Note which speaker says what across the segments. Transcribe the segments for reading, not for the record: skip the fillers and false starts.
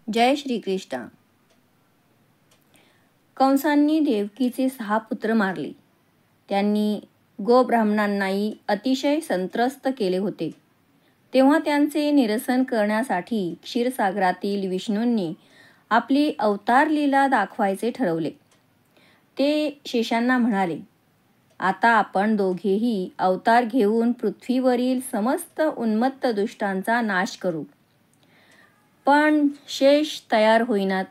Speaker 1: जय श्री कृष्ण. कंसांनी देवकीचे 6 पुत्र मारले. त्यांनी गोब्राह्मणांनाही अतिशय संत्रस्त केले होते. तेव्हा त्यांचे निरसन करण्यासाठी क्षीरसागरातील विष्णूंनी आपली अवतार लीला दाखवायचे ठरवले. ते शेषांना म्हणाले, आता आपण दोघेही अवतार घेऊन पृथ्वीवरील समस्त उन्मत्त दुष्टांचा नाश करू. पण शेष तयार होईनात.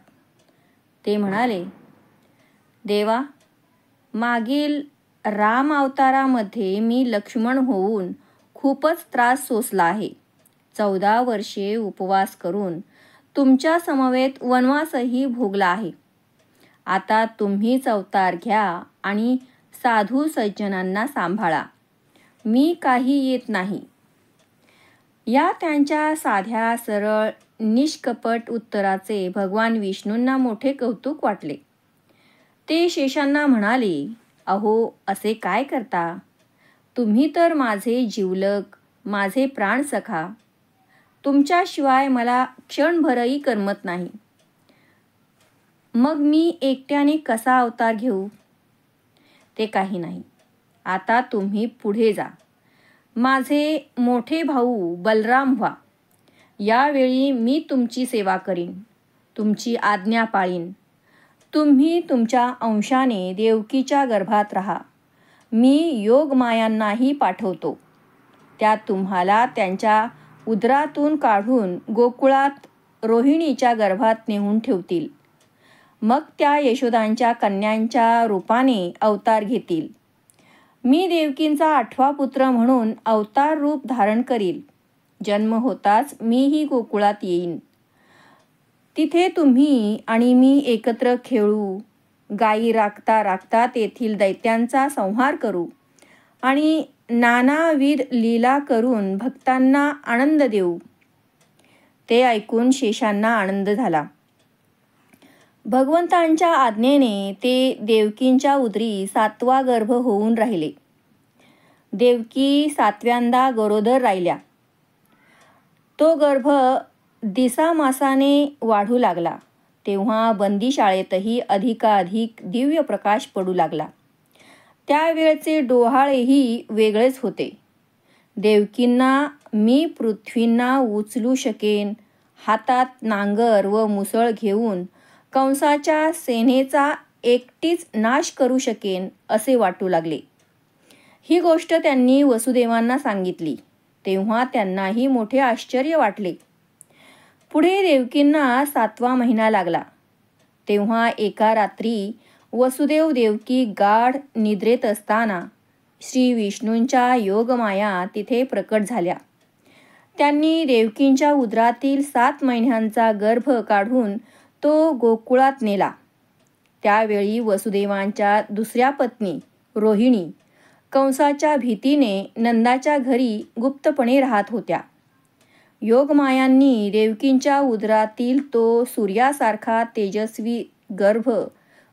Speaker 1: ते म्हणाले, देवा, मागील राम अवतारामध्ये मी लक्ष्मण होऊन खूपच त्रास सोसला आहे. 14 वर्षे उपवास करून तुमच्या समवेत वनवासही भोगला आहे. आता तुम्हीच अवतार घ्या आणि साधू सज्जनांना सांभाळा. मी काही येत नाही. या त्यांच्या साध्या सरळ निष्कपट उत्तराचे भगवान विष्णूंना मोठे कौतुक वाटले. ते शेषांना म्हणाले, अहो, असे काय करता? तुम्ही तर माझे जीवलग, माझे प्राणसखा. तुमच्याशिवाय मला क्षणभरही करमत नाही. मग मी एकट्याने कसा अवतार घेऊ? ते काही नाही. आता तुम्ही पुढे जा. माझे मोठे भाऊ बलराम व्हा. यावेळी मी तुमची सेवा करीन, तुमची आज्ञा पाळीन. तुम्ही तुमच्या अंशाने देवकीच्या गर्भात राहा. मी योगमायांनाही पाठवतो. त्या तुम्हाला त्यांच्या उदरातून काढून गोकुळात रोहिणीच्या गर्भात नेऊन ठेवतील. मग त्या यशोदांच्या कन्यांच्या रूपाने अवतार घेतील. मी देवकींचा 8वा पुत्र म्हणून अवतार रूप धारण करील. जन्म होताच मीही गोकुळात येईन. तिथे तुम्ही आणि मी एकत्र खेळू, गायी राखता राखता तेथील दैत्यांचा संहार करू आणि नानाविध लीला करून भक्तांना आनंद देऊ. ते ऐकून शेषांना आनंद झाला. भगवंतांच्या आज्ञेने ते देवकींच्या उदरी 7वा गर्भ होऊन राहिले. देवकी 7व्यांदा गरोदर राहिल्या. तो गर्भ दिसामासाने वाढू लागला. तेव्हा बंदीशाळेतही अधिकाधिक दिव्य प्रकाश पडू लागला. त्यावेळचे डोहाळेही वेगळेच होते. देवकींना मी पृथ्वींना उचलू शकेन, हातात नांगर व मुसळ घेऊन कंसाच्या सेनेचा एकटीच नाश करू शकेन असे वाटू लागले. ही गोष्ट त्यांनी वसुदेवांना सांगितली. तेव्हा त्यांनाही मोठे आश्चर्य वाटले. पुढे देवकींना 7वा महिना लागला. तेव्हा एका रात्री वसुदेव देवकी गाढ निद्रेत असताना श्री विष्णूंच्या योगमाया तिथे प्रकट झाल्या. त्यांनी देवकींच्या उदरातील 7 महिन्यांचा गर्भ काढून तो गोकुळात नेला. त्यावेळी वसुदेवांच्या दुसऱ्या पत्नी रोहिणी कंसाच्या भीतीने नंदाच्या घरी गुप्तपणे राहत होत्या. योगमायांनी देवकींच्या उदरातील तो सूर्यासारखा तेजस्वी गर्भ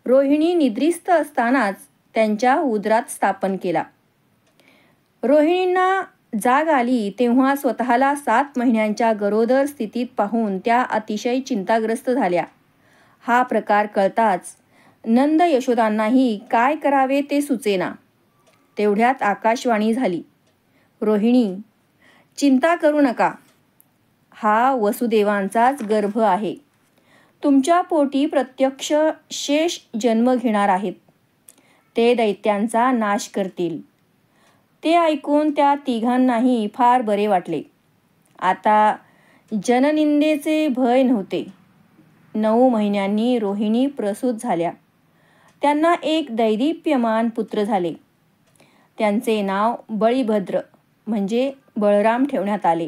Speaker 1: रोहिणी निद्रिस्त असतानाच त्यांच्या उदरात स्थापन केला. रोहिणींना जाग आली तेव्हा स्वतःला 7 महिन्यांच्या गरोदर स्थितीत पाहून त्या अतिशय चिंताग्रस्त झाल्या. हा प्रकार कळताच नंद यशोदांनाही काय करावे ते सुचेना. तेवढ्यात आकाशवाणी झाली, रोहिणी, चिंता करू नका. हा वसुदेवांचाच गर्भ आहे. तुमच्या पोटी प्रत्यक्ष शेष जन्म घेणार आहेत. ते दैत्यांचा नाश करतील. ते ऐकून त्या तिघांनाही फार बरे वाटले. आता जननिंदेचे भय नव्हते. 9 महिन्यांनी रोहिणी प्रसूत झाल्या. त्यांना एक दैदिप्यमान पुत्र झाले. त्यांचे नाव बळीभद्र म्हणजे बळराम ठेवण्यात आले.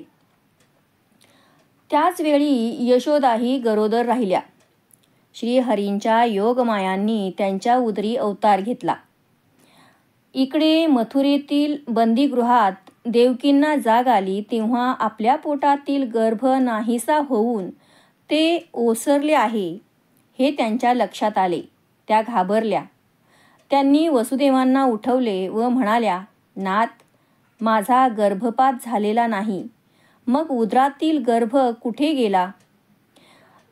Speaker 1: त्याच वेळी यशोदाही गरोदर राहिल्या. श्रीहरींच्या योगमायांनी त्यांच्या उदरी अवतार घेतला. इकडे मथुरेतील बंदीगृहात देवकींना जाग आली तेव्हा आपल्या पोटातील गर्भ नाहीसा होऊन ते ओसरले आहे हे त्यांच्या लक्षात आले. त्या घाबरल्या. त्यांनी वसुदेवांना उठवले व म्हणाल्या, नाथ, माझा गर्भपात झालेला नाही. मग उदरातील गर्भ कुठे गेला?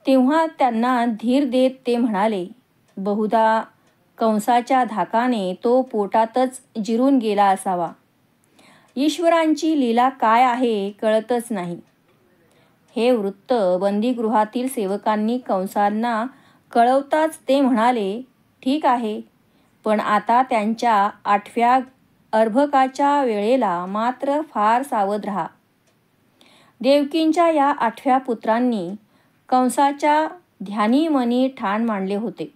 Speaker 1: तेव्हा त्यांना धीर देत ते म्हणाले, बहुधा कंसाच्या धाकाने तो पोटातच जिरून गेला असावा. ईश्वरांची लीला काय आहे कळतच नाही. हे वृत्त बंदीगृहातील सेवकांनी कंसांना कळवताच ते म्हणाले, ठीक आहे, पण आता त्यांच्या 8व्या अर्भकाच्या वेळेला मात्र फार सावध राहा. देवकींच्या या 8व्या पुत्रांनी कंसाच्या ध्यानी मनी ठाण मांडले होते.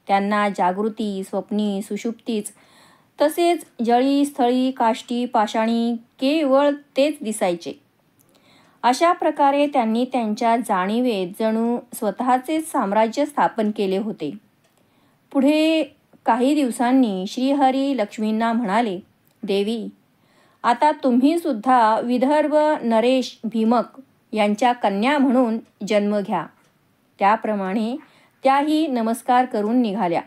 Speaker 1: त्यांना जागृती, स्वप्नी, सुषुप्तीच तसेच जळी, स्थळी, काष्टी, पाषाणी केवळ तेच दिसायचे. अशा प्रकारे त्यांनी त्यांच्या जाणीवेत जणू स्वतःचेच साम्राज्य स्थापन केले होते. पुढे काही दिवसांनी श्रीहरी लक्ष्मींना म्हणाले, देवी, आता तुम्ही सुद्धा विदर्भ नरेश भीमक यांच्या कन्या म्हणून जन्म घ्या. त्याप्रमाणे त्याही नमस्कार करून निघाल्या.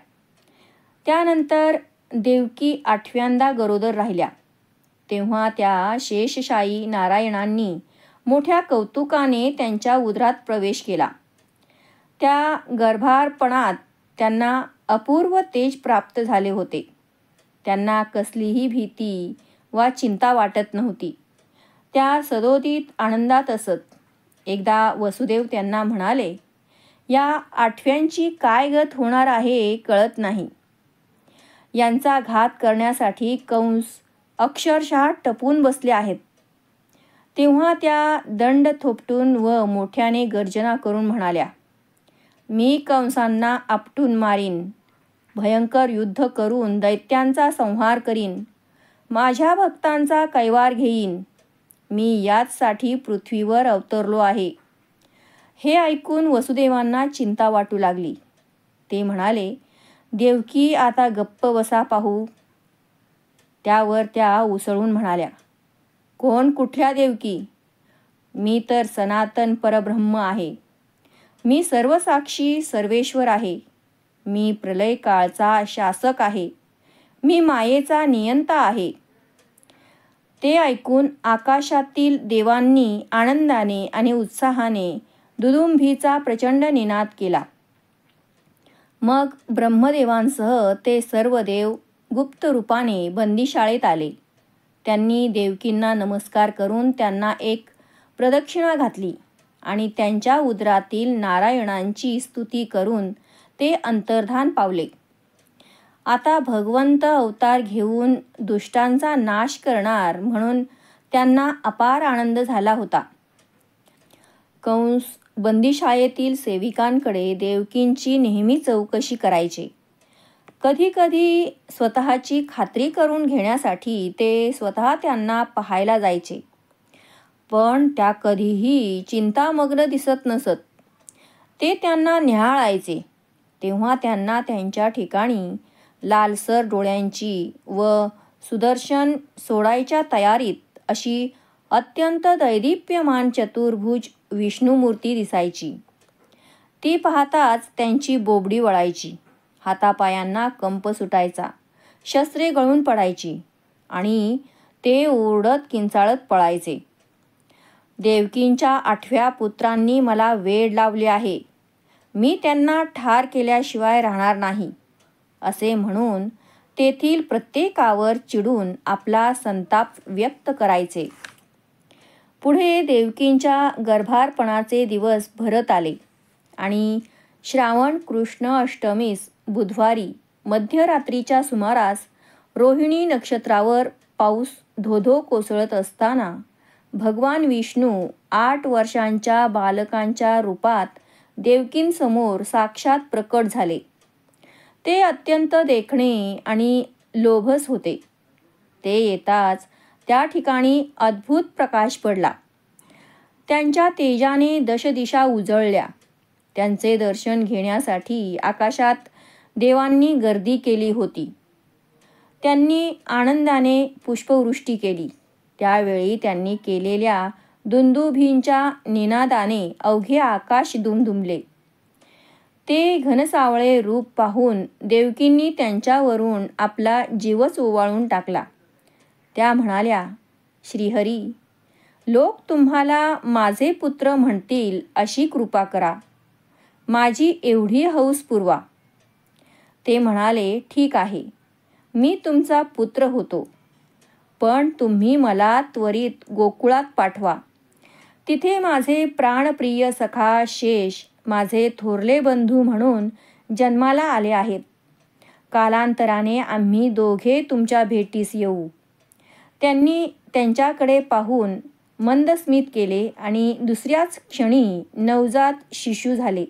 Speaker 1: त्यानंतर देवकी 8व्यांदा गरोदर राहिल्या. तेव्हा त्या शेषशायी नारायणांनी मोठ्या कौतुकाने त्यांच्या उदरात प्रवेश केला. त्या गर्भारपणात त्यांना अपूर्व तेज प्राप्त झाले होते. त्यांना कसलीही भीती वा चिंता वाटत नव्हती. त्या सदोदित आनंदात असत. एकदा वसुदेव त्यांना म्हणाले, या 8व्यांची काय गत होणार आहे कळत नाही. यांचा घात करण्यासाठी कंस अक्षरशः टपून बसले आहेत. तेव्हा त्या दंड थोपटून व मोठ्याने गर्जना करून म्हणाल्या, मी कंसांना आपटून मारीन, भयंकर युद्ध करून दैत्यांचा संहार करीन, माझ्या भक्तांचा कैवार घेईन. मी याचसाठी पृथ्वीवर अवतरलो आहे. हे ऐकून वसुदेवांना चिंता वाटू लागली. ते म्हणाले, देवकी आता गप्प बसा पाहू. त्यावर त्या उसळून म्हणाल्या, कोण कुठल्या देवकी? मी तर सनातन परब्रह्म आहे. मी सर्वसाक्षी सर्वेश्वर आहे. मी प्रलय काळचा शासक आहे. मी मायेचा नियंता आहे. ते ऐकून आकाशातील देवांनी आनंदाने आणि उत्साहाने दुदुंभीचा प्रचंड निनाद केला. मग ब्रह्मदेवांसह ते सर्व देव गुप्त रूपाने बंदीशाळेत आले. त्यांनी देवकींना नमस्कार करून त्यांना एक प्रदक्षिणा घातली आणि त्यांच्या उदरातील नारायणांची स्तुती करून ते अंतर्धान पावले. आता भगवंत अवतार घेऊन दुष्टांचा नाश करणार म्हणून त्यांना अपार आनंद झाला होता. कंस बंदीशाळेतील सेविकांकडे देवकींची नेहमी चौकशी करायचे. कधीकधी स्वतःची खात्री करून घेण्यासाठी ते स्वतः त्यांना पाहायला जायचे. पण त्या कधीही चिंतामग्न दिसत नसत. ते त्यांना न्याहाळायचे तेव्हा त्यांना त्यांच्या ठिकाणी लालसर डोळ्यांची व सुदर्शन सोडायच्या तयारीत अशी अत्यंत दैदिप्यमान चतुर्भुज विष्णुमूर्ती दिसायची. ती पाहताच त्यांची बोबडी वळायची, हातापायांना कंप सुटायचा, शस्त्रे गळून पडायची आणि ते ओरडत किंचाळत पळायचे. देवकींच्या 8व्या पुत्रांनी मला वेड लावले आहे. मी त्यांना ठार केल्याशिवाय राहणार नाही, असे म्हणून तेथील प्रत्येकावर चिडून आपला संताप व्यक्त करायचे. पुढे देवकींच्या गर्भारपणाचे दिवस भरत आले आणि श्रावण कृष्ण अष्टमीस बुधवारी मध्यरात्रीच्या सुमारास रोहिणी नक्षत्रावर पाऊस धोधो कोसळत असताना भगवान विष्णू 8 वर्षांच्या बालकांच्या रूपात देवकींसमोर साक्षात प्रकट झाले. ते अत्यंत देखणे आणि लोभस होते. ते येताच त्या ठिकाणी अद्भुत प्रकाश पडला. त्यांच्या तेजाने दशदिशा उजळल्या. त्यांचे दर्शन घेण्यासाठी आकाशात देवांनी गर्दी केली होती. त्यांनी आनंदाने पुष्पवृष्टी केली. त्यावेळी त्यांनी केलेल्या दुंदुभींच्या निनादाने अवघे आकाश दुमदुमले. ते घनसावळे रूप पाहून देवकींनी त्यांच्यावरून आपला जीवच ओवाळून टाकला. त्या म्हणाल्या, श्रीहरी, लोक तुम्हाला माझे पुत्र म्हणतील अशी कृपा करा. माझी एवढी हौस पुरवा. ते म्हणाले, ठीक आहे, मी तुमचा पुत्र होतो, पण तुम्ही मला त्वरित गोकुळात पाठवा. तिथे माझे प्राणप्रिय सखा शेष माझे थोरले बंधू म्हणून जन्माला आले आहेत. कालांतराने आम्ही दोघे तुमच्या भेटीस येऊ. त्यांनी त्यांच्याकडे पाहून मंदस्मित केले आणि दुसऱ्याच क्षणी नवजात शिशु झाले.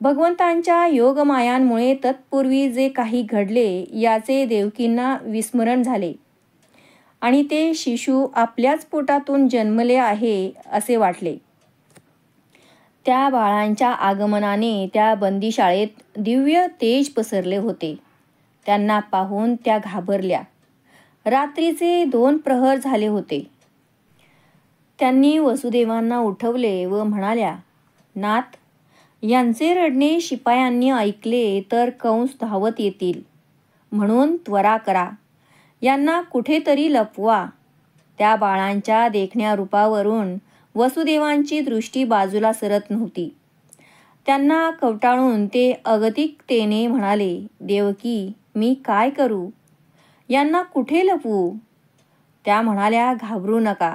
Speaker 1: भगवंतांच्या योगमायांमुळे तत्पूर्वी जे काही घडले याचे देवकींना विस्मरण झाले आणि ते शिशु आपल्याच पोटातून जन्मले आहे असे वाटले. त्या बाळांच्या आगमनाने त्या बंदीशाळेत दिव्य तेज पसरले होते. त्यांना पाहून त्या घाबरल्या. रात्रीचे 2 प्रहर झाले होते. त्यांनी वसुदेवांना उठवले व म्हणाल्या, नाथ, यांचे रडणे शिपायांनी ऐकले तर कंस धावत येतील, म्हणून त्वरा करा. यांना कुठेतरी लपवा. त्या बाळांच्या देखण्या रूपावरून वसुदेवांची दृष्टी बाजूला सरत नव्हती. त्यांना कवटाळून ते अगतिकतेने म्हणाले, देवकी, मी काय करू? यांना कुठे लपवू? त्या म्हणाल्या, घाबरू नका.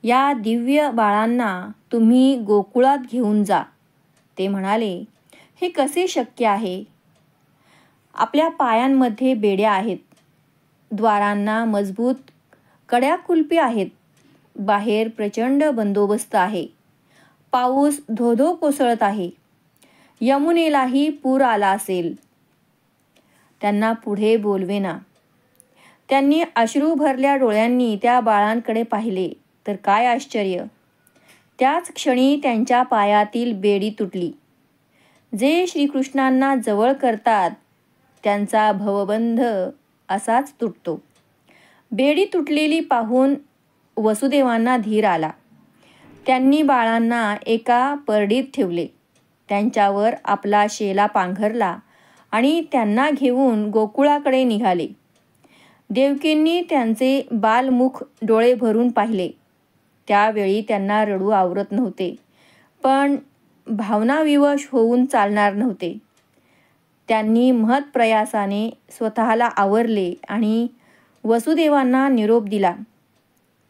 Speaker 1: या दिव्य बाळांना तुम्ही गोकुळात घेऊन जा. ते म्हणाले, हे कसे शक्य आहे? आपल्या पायांमध्ये बेड्या आहेत, द्वारांना मजबूत कड्या कुलपी आहेत, बाहेर प्रचंड बंदोबस्त आहे, पाऊस धोधो कोसळत आहे, यमुनेलाही पूर आला असेल. त्यांना पुढे बोलवेना. त्यांनी अश्रू भरल्या डोळ्यांनी त्या बाळांकडे पाहिले तर काय आश्चर्य! त्याच क्षणी त्यांच्या पायातील बेडी तुटली. जे श्रीकृष्णांना जवळ करतात त्यांचा भवबंध असाच तुटतो. बेडी तुटलेली पाहून वसुदेवांना धीर आला. त्यांनी बाळांना एका परडीत ठेवले, त्यांच्यावर आपला शेला पांघरला आणि त्यांना घेऊन गोकुळाकडे निघाले. देवकींनी त्यांचे बालमुख डोळे भरून पाहिले. त्यावेळी त्यांना रडू आवरत नव्हते, पण भावनाविवश होऊन चालणार नव्हते. त्यांनी महत्प्रयासाने स्वतःला आवरले आणि वसुदेवांना निरोप दिला.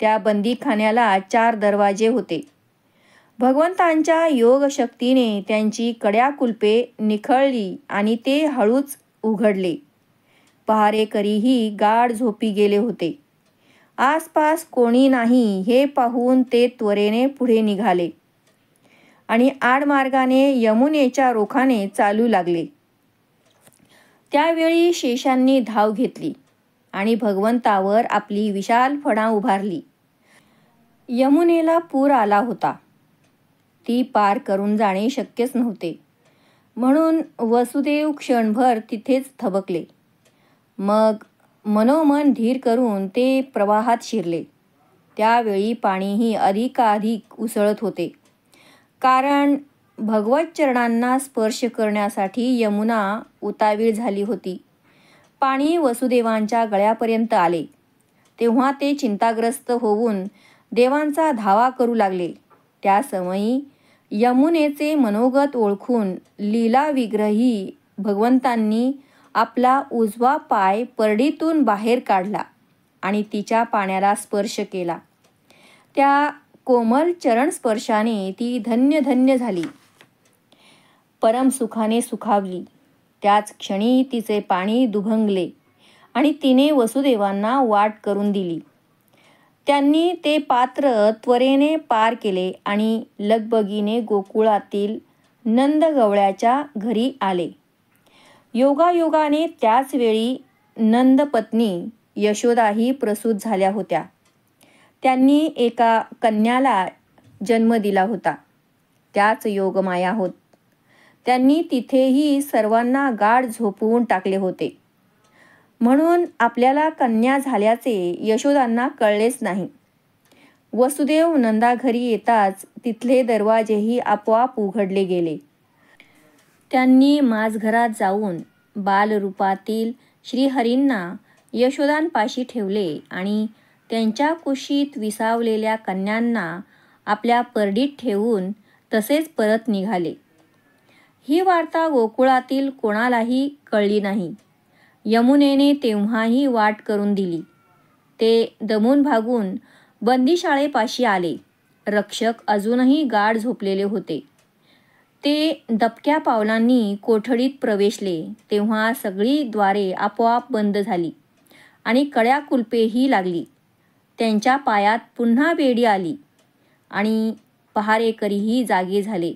Speaker 1: त्या बंदीखान्याला 4 दरवाजे होते. भगवंतांच्या योगशक्तीने त्यांची कड्याकुलपे निखळली आणि ते हळूच उघडले. पहारेकरीही गाढ झोपी गेले होते. आसपास कोणी नाही हे पाहून ते त्वरेने पुढे निघाले आणि आडमार्गाने यमुनेच्या रोखाने चालू लागले. त्यावेळी शेषांनी धाव घेतली आणि भगवंतावर आपली विशाल फणा उभारली. यमुनेला पूर आला होता. ती पार करून जाणे शक्यच नव्हते, म्हणून वसुदेव क्षणभर तिथेच थबकले. मग मनोमन धीर करून ते प्रवाहात शिरले. त्यावेळी पाणीही अधिकाधिक उसळत होते, कारण भगवत चरणांना स्पर्श करण्यासाठी यमुना उतावीळ झाली होती. पाणी वसुदेवांच्या गळ्यापर्यंत आले तेव्हा ते चिंताग्रस्त होऊन देवांचा धावा करू लागले. त्या समयी यमुनेचे मनोगत ओळखून लीलाविग्रही भगवंतांनी आपला उजवा पाय परडीतून बाहेर काढला आणि तिच्या पाण्याला स्पर्श केला. त्या कोमल चरणस्पर्शाने ती धन्य धन्य झाली, परमसुखाने सुखावली. त्याच क्षणी तिचे पाणी दुभंगले आणि तिने वसुदेवांना वाट करून दिली. त्यांनी ते पात्र त्वरेने पार केले आणि लगबगीने गोकुळातील नंदगवळ्याच्या घरी आले. योगायोगाने त्याच वेळी नंदपत्नी यशोदाही प्रसूत झाल्या होत्या. त्यांनी एका कन्याला जन्म दिला होता. त्याच योगमाया होत. त्यांनी तिथेही सर्वांना गाढ झोपवून टाकले होते, म्हणून आपल्याला कन्या झाल्याचे यशोदांना कळलेच नाही. वसुदेव नंदाघरी येताच तिथले दरवाजेही आपोआप उघडले गेले. त्यांनी माझघरात जाऊन बालरूपातील श्रीहरींना यशोदांपाशी ठेवले आणि त्यांच्या कुशीत विसावलेल्या कन्यांना आपल्या परडीत ठेवून तसेच परत निघाले. ही वार्ता गोकुळातील कोणालाही कळली नाही. यमुनेने तेव्हाही वाट करून दिली. ते दमून भागून बंदीशाळेपाशी आले. रक्षक अजूनही गाढ झोपलेले होते. ते दबक्या पावलांनी कोठडीत प्रवेशले तेव्हा सगळी द्वारे आपोआप बंद झाली आणि कड्या कुलपेही लागली. त्यांच्या पायात पुन्हा बेडी आली आणि पहारेकरीही जागे झाले.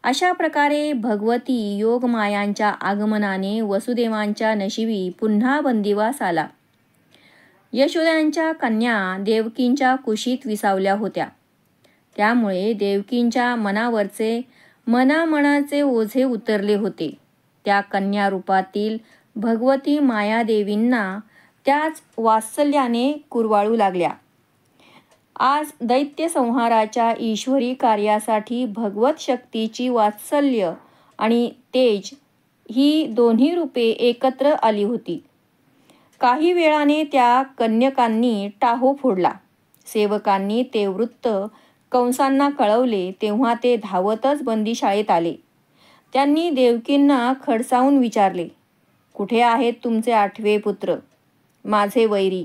Speaker 1: अशा प्रकारे भगवती योगमायांच्या आगमनाने वसुदेवांच्या नशिबी पुन्हा बंदिवास आला. यशोदांच्या कन्या देवकींच्या कुशीत विसावल्या होत्या. त्यामुळे देवकींच्या मनावरचे मनामनाचे ओझे उतरले होते. त्या कन्या रूपातील भगवती मायादेवींना त्याच वात्सल्याने कुरवाळू लागल्या. आज दैत्य संहाराच्या ईश्वरी कार्यासाठी भगवत शक्तीची वात्सल्य आणि तेज ही दोन्ही रूपे एकत्र आली होती. काही वेळाने त्या कन्यकांनी टाहो फोडला. सेवकांनी ते वृत्त कंसांना कळवले तेव्हा ते धावतच बंदीशाळेत आले. त्यांनी देवकींना खडसावून विचारले, कुठे आहेत तुमचे 8वे पुत्र, माझे वैरी?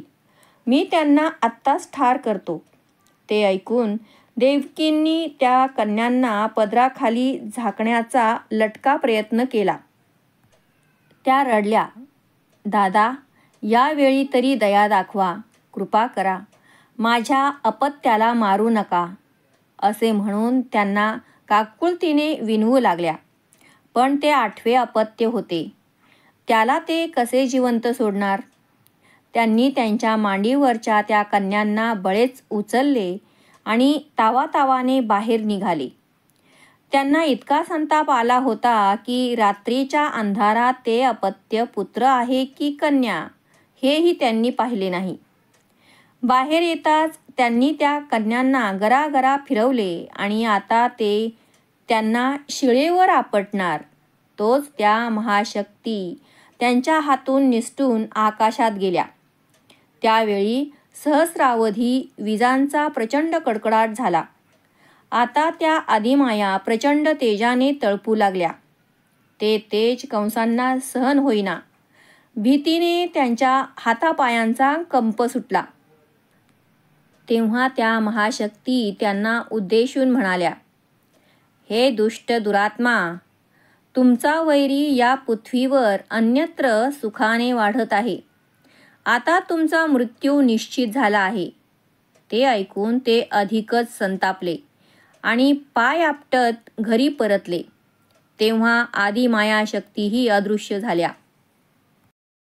Speaker 1: मी त्यांना आत्ताच ठार करतो. ते ऐकून देवकींनी त्या कन्यांना पदराखाली झाकण्याचा लटका प्रयत्न केला. त्या रडल्या, दादा, यावेळी तरी दया दाखवा, कृपा करा, माझ्या अपत्याला मारू नका, असे म्हणून त्यांना काकुळतीने विनवू लागल्या. पण ते 8वे अपत्य होते. त्याला ते कसे जिवंत सोडणार? त्यांनी त्यांच्या मांडीवरच्या त्या कन्यांना बळेच उचलले आणि तावातावाने बाहेर निघाले. त्यांना इतका संताप आला होता की रात्रीच्या अंधारात ते अपत्य पुत्र आहे की कन्या हेही त्यांनी पाहिले नाही. बाहेर येताच त्यांनी त्या कन्यांना गरागरा फिरवले आणि आता ते त्यांना शिळेवर आपटणार तोच त्या महाशक्ती त्यांच्या हातून निसटून आकाशात गेल्या. त्यावेळी सहस्रावधी विजांचा प्रचंड कडकडाट झाला. आता त्या आदिमाया प्रचंड तेजाने तळपू लागल्या. ते तेज कंसांना सहन होईना. भीतीने त्यांच्या हातापायांचा कंप सुटला. तेव्हा त्या महाशक्ती त्यांना उद्देशून म्हणाल्या, हे दुष्ट दुरात्मा, तुमचा वैरी या पृथ्वीवर अन्यत्र सुखाने वाढत आहे. आता तुमचा मृत्यू निश्चित झाला आहे. ते ऐकून ते अधिकच संतापले आणि पाय आपटत घरी परतले. तेव्हा आदिमाया शक्तीही अदृश्य झाल्या.